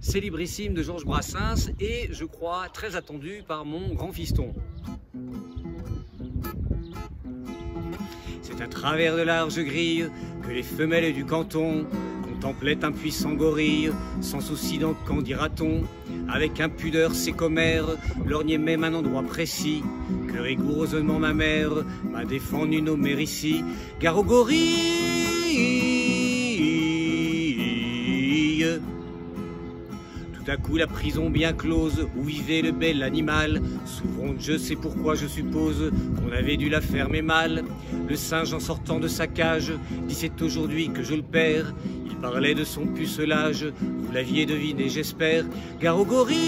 célébrissime de Georges Brassens et, je crois, très attendu par mon grand fiston. C'est à travers de larges grilles que les femelles du canton contemplaient un puissant gorille, sans souci donc qu'en dira-t-on. Avec impudeur ses commères lorgnaient même un endroit précis que rigoureusement ma mère m'a défendu nommer ici. Gare au gorille. Tout à coup la prison bien close où vivait le bel animal s'ouvrant, je sais pourquoi je suppose qu'on avait dû la fermer mal. Le singe en sortant de sa cage dit c'est aujourd'hui que je le perds. Il parlait de son pucelage, vous l'aviez deviné j'espère. Gare au gorille.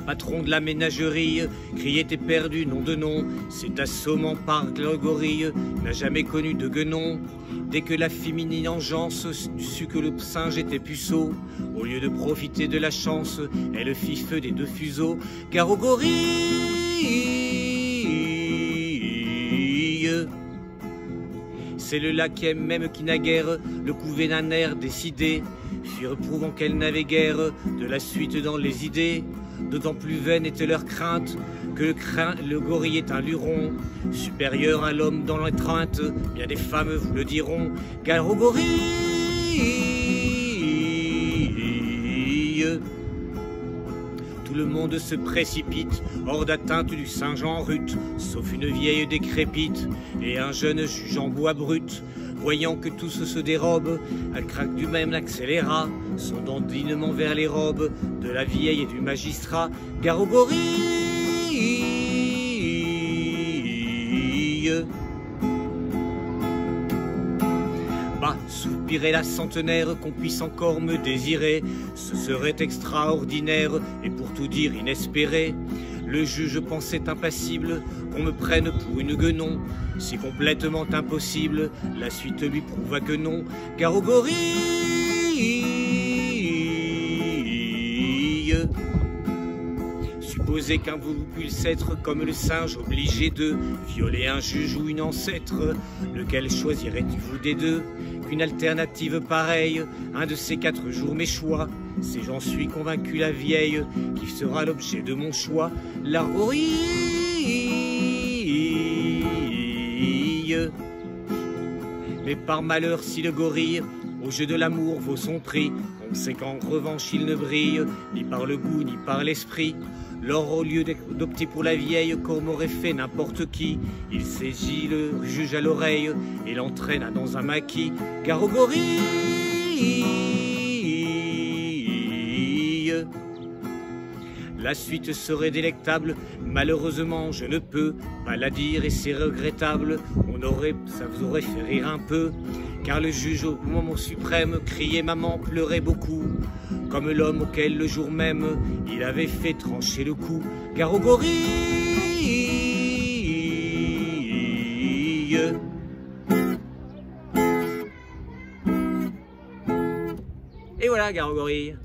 Patron de la ménagerie, criait et perdu, nom de nom. C'est assommant par le gorille, n'a jamais connu de guenon. Dès que la féminine engeance sut que le singe était puceau, au lieu de profiter de la chance, elle fit feu des deux fuseaux. Gare au gorille. C'est le laquais même qui naguère le couvait d'un air décidé, fit reprouvant qu'elle n'avait guère de la suite dans les idées. D'autant plus vaine était leur crainte que le gorille est un luron, supérieur à l'homme dans l'étreinte, bien des femmes vous le diront. Gare au gorille. Tout le monde se précipite hors d'atteinte du singe en rut, sauf une vieille décrépite et un jeune juge en bois brut. Voyant que tous se dérobent, elle craque du même l'accéléra, son dandinement vers les robes de la vieille et du magistrat. Gare au gorille. Bah, soupirait la centenaire, qu'on puisse encore me désirer, ce serait extraordinaire et pour tout dire inespéré. Le juge pensait impassible qu'on me prenne pour une guenon. C'est complètement impossible, la suite lui prouva que non. Gare au gorille. Supposez qu'un vous puisse être comme le singe obligé de violer un juge ou une ancêtre, lequel choisirait-vous des deux? Qu'une alternative pareille, un de ces 4 jours mes choix, c'est j'en suis convaincu la vieille qui sera l'objet de mon choix. La gorille. Mais par malheur si le gorille au jeu de l'amour vaut son prix, on sait qu'en revanche il ne brille ni par le goût ni par l'esprit. Lors au lieu d'opter pour la vieille comme aurait fait n'importe qui, il saisit le juge à l'oreille et l'entraîna dans un maquis. Gare au gorille. La suite serait délectable, malheureusement je ne peux pas la dire et c'est regrettable. Ça vous aurait fait rire un peu, car le juge au moment suprême criait maman, pleurait beaucoup, comme l'homme auquel le jour même il avait fait trancher le cou. Gare au gorille. Et voilà, gare au gorille.